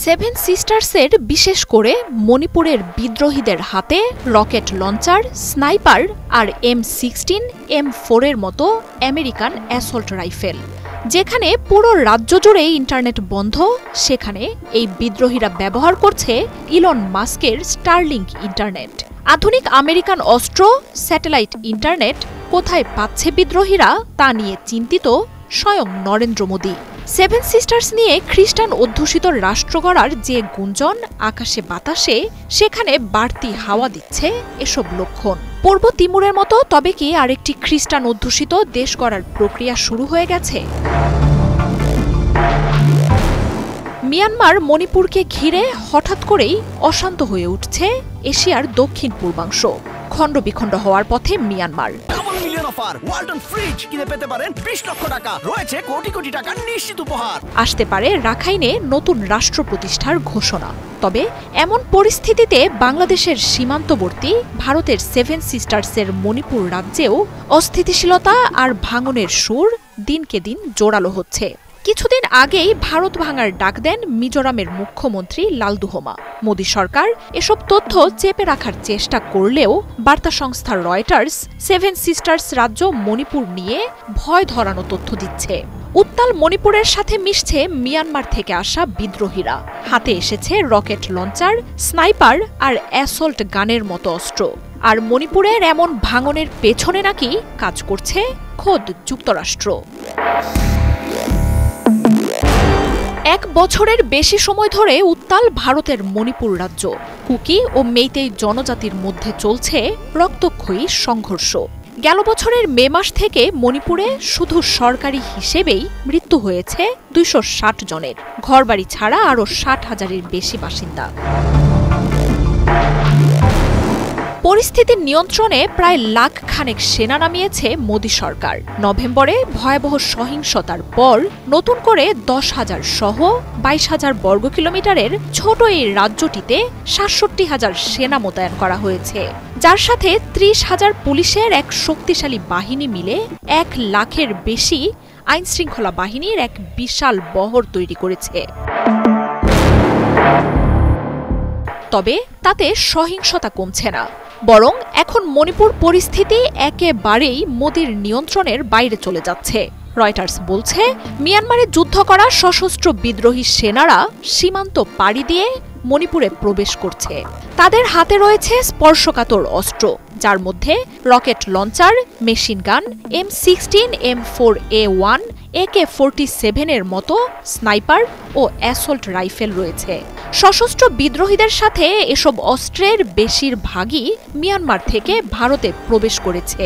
Seven সিস্টার্সের বিশেষ করে মণিপুরের বিদ্রোহীদের হাতে রকেট লঞ্চার, স্নাইপার আর M16, M4 এর মতো আমেরিকান অ্যাসল্ট রাইফেল। যেখানে পুরো রাজ্য জুড়ে ইন্টারনেট বন্ধ, সেখানে এই বিদ্রোহীরা ব্যবহার করছে ইলন মাস্কের স্টারলিংক ইন্টারনেট। আধুনিক আমেরিকান অস্ত্র, স্যাটেলাইট ইন্টারনেট কোথায় পাচ্ছে বিদ্রোহীরা তা নিয়ে চিন্তিত স্বয়ং নরেন্দ্র মোদী। সেভেন সিস্টার্স নিয়ে খ্রিস্টান অধ্যুষিত রাষ্ট্র গড়ার যে গুঞ্জন আকাশে বাতাসে, সেখানে বাড়তি হাওয়া দিচ্ছে এসব লক্ষণ। পূর্ব তিমুরের মতো তবে কি আরেকটি খ্রিস্টান অধ্যুষিত দেশ গড়ার প্রক্রিয়া শুরু হয়ে গেছে? মিয়ানমার মণিপুরকে ঘিরে হঠাৎ করেই অশান্ত হয়ে উঠছে এশিয়ার দক্ষিণ পূর্বাংশ। খণ্ডবিখণ্ড হওয়ার পথে মিয়ানমার। আসতে পারে রাখাইনে নতুন রাষ্ট্র প্রতিষ্ঠার ঘোষণা। তবে এমন পরিস্থিতিতে বাংলাদেশের সীমান্তবর্তী ভারতের সেভেন সিস্টার্সের মণিপুর রাজ্যেও অস্থিতিশীলতা আর ভাঙনের সুর দিনকে দিন জোরালো হচ্ছে। কিছুদিন আগেই ভারত ভাঙার ডাক দেন মিজোরামের মুখ্যমন্ত্রী লালদুহমা। মোদী সরকার এসব তথ্য চেপে রাখার চেষ্টা করলেও বার্তা সংস্থা রয়টার্স সেভেন সিস্টার্স রাজ্য মণিপুর নিয়ে ভয় ধরানো তথ্য দিচ্ছে। উত্তাল মণিপুরের সাথে মিশছে মিয়ানমার থেকে আসা বিদ্রোহীরা। হাতে এসেছে রকেট লঞ্চার, স্নাইপার আর অ্যাসল্ট গানের মতো অস্ত্র। আর মণিপুরের এমন ভাঙনের পেছনে নাকি কাজ করছে খোদ যুক্তরাষ্ট্র। 1 বছরের বেশি সময় ধরে উত্তাল ভারতের মণিপুর রাজ্য। কুকি ও মেইতেই জনজাতির মধ্যে চলছে রক্তক্ষয়ী সংঘর্ষ। গেল বছরের মে মাস থেকে মণিপুরে শুধু সরকারি হিসেবেই মৃত্যু হয়েছে 260 জনের। ঘরবাড়ি ছাড়া আরও 60,000-এর বেশি বাসিন্দা। পরিস্থিতির নিয়ন্ত্রণে প্রায় লাখ খানেক সেনা নামিয়েছে মোদী সরকার। নভেম্বরে ভয়াবহ সহিংসতার পর নতুন করে 10,000 সহ 22,000 বর্গ কিলোমিটারের ছোট এই রাজ্যটিতে 67,000 সেনা মোতায়েন করা হয়েছে, যার সাথে 30,000 পুলিশের এক শক্তিশালী বাহিনী মিলে 1 লাখের বেশি আইনশৃঙ্খলা বাহিনীর এক বিশাল বহর তৈরি করেছে। তবে তাতে সহিংসতা কমছে না, বরং এখন মণিপুর পরিস্থিতি একেবারেই মোদীর নিয়ন্ত্রণের বাইরে চলে যাচ্ছে। রয়টার্স বলছে, মিয়ানমারে যুদ্ধ করা সশস্ত্র বিদ্রোহী সেনারা সীমান্ত পাড়ি দিয়ে মণিপুরে প্রবেশ করছে। তাদের হাতে রয়েছে স্পর্শকাতর অস্ত্র, যার মধ্যে rocket launcher, machine gun, M16, M4A1, AK-47 এর মতো স্নাইপার ও অ্যাসল্ট রাইফেল রয়েছে। সশস্ত্র বিদ্রোহীদের সাথে এসব অস্ত্রের বেশিরভাগই মিয়ানমার থেকে ভারতে প্রবেশ করেছে।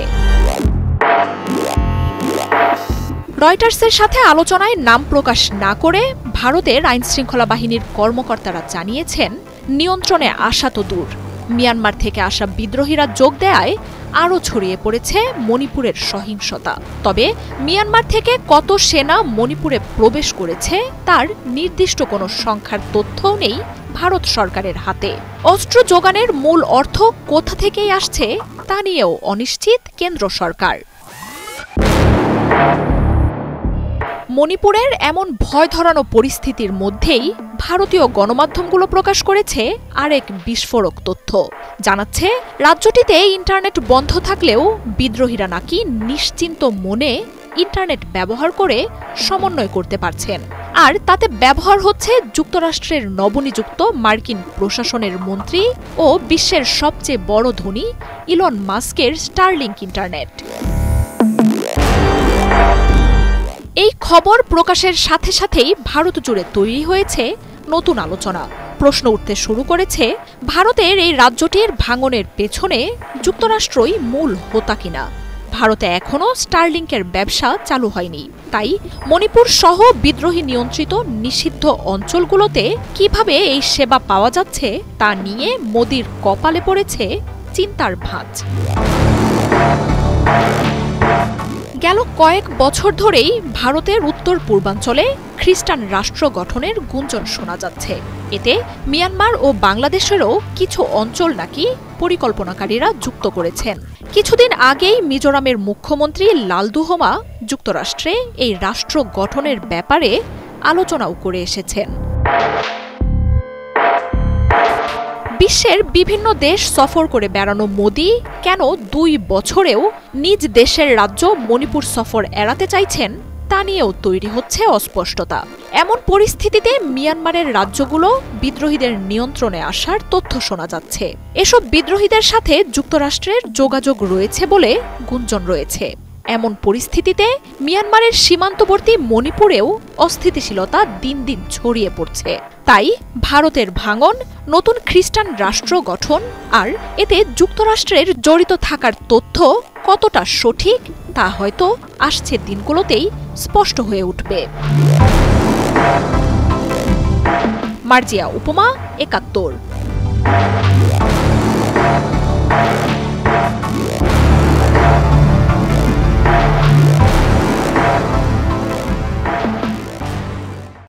রয়টার্সের সাথে আলোচনায় নাম প্রকাশ না করে ভারতের আইনশৃঙ্খলা বাহিনীর কর্মকর্তারা জানিয়েছেন, নিয়ন্ত্রণে আসা তো দূর, মিয়ানমার থেকে আসা বিদ্রোহীরা যোগ দেয়ায় আরও ছড়িয়ে পড়েছে মণিপুরের সহিংসতা। তবে মিয়ানমার থেকে কত সেনা মণিপুরে প্রবেশ করেছে তার নির্দিষ্ট কোনো সংখ্যার তথ্যও নেই ভারত সরকারের হাতে। অস্ত্র যোগানের মূল অর্থ কোথা থেকেই আসছে তা নিয়েও অনিশ্চিত কেন্দ্র সরকার। মণিপুরের এমন ভয় ধরানো পরিস্থিতির মধ্যেই ভারতীয় গণমাধ্যমগুলো প্রকাশ করেছে আরেক বিস্ফোরক তথ্য। জানাচ্ছে, রাজ্যটিতে ইন্টারনেট বন্ধ থাকলেও বিদ্রোহীরা নাকি নিশ্চিন্ত মনে ইন্টারনেট ব্যবহার করে সমন্বয় করতে পারছেন। আর তাতে ব্যবহার হচ্ছে যুক্তরাষ্ট্রের নবনিযুক্ত মার্কিন প্রশাসনের মন্ত্রী ও বিশ্বের সবচেয়ে বড় ধনী ইলন মাস্কের স্টারলিংক ইন্টারনেট। এই খবর প্রকাশের সাথে সাথেই ভারত জুড়ে তৈরি হয়েছে নতুন আলোচনা। প্রশ্ন উঠতে শুরু করেছে, ভারতের এই রাজ্যটির ভাঙনের পেছনে যুক্তরাষ্ট্রই মূল হোতা কিনা। ভারতে এখনও স্টারলিংকের ব্যবসা চালু হয়নি, তাই মণিপুর সহ বিদ্রোহী নিয়ন্ত্রিত নিষিদ্ধ অঞ্চলগুলোতে কিভাবে এই সেবা পাওয়া যাচ্ছে তা নিয়ে মোদীর কপালে পড়েছে চিন্তার ভাঁজ। গেল কয়েক বছর ধরেই ভারতের উত্তর পূর্বাঞ্চলে খ্রিস্টান রাষ্ট্র গঠনের গুঞ্জন শোনা যাচ্ছে। এতে মিয়ানমার ও বাংলাদেশেরও কিছু অঞ্চল নাকি পরিকল্পনাকারীরা যুক্ত করেছেন। কিছুদিন আগেই মিজোরামের মুখ্যমন্ত্রী লালদুহমা যুক্তরাষ্ট্রে এই রাষ্ট্র গঠনের ব্যাপারে আলোচনাও করে এসেছেন। বিশ্বের বিভিন্ন দেশ সফর করে বেড়ানো মোদি কেন 2 বছরেও নিজ দেশের রাজ্য মণিপুর সফর এড়াতে চাইছেন তা নিয়েও তৈরি হচ্ছে অস্পষ্টতা। এমন পরিস্থিতিতে মিয়ানমারের রাজ্যগুলো বিদ্রোহীদের নিয়ন্ত্রণে আসার তথ্য শোনা যাচ্ছে। এসব বিদ্রোহীদের সাথে যুক্তরাষ্ট্রের যোগাযোগ রয়েছে বলে গুঞ্জন রয়েছে। এমন পরিস্থিতিতে মিয়ানমারের সীমান্তবর্তী মণিপুরেও অস্থিতিশীলতা দিন দিন ছড়িয়ে পড়ছে। তাই ভারতের ভাঙন, নতুন খ্রিস্টান রাষ্ট্র গঠন আর এতে যুক্তরাষ্ট্রের জড়িত থাকার তথ্য কতটা সঠিক তা হয়তো আসছে দিনগুলোতেই স্পষ্ট হয়ে উঠবে। মার্জিয়া উপমা, ৭১।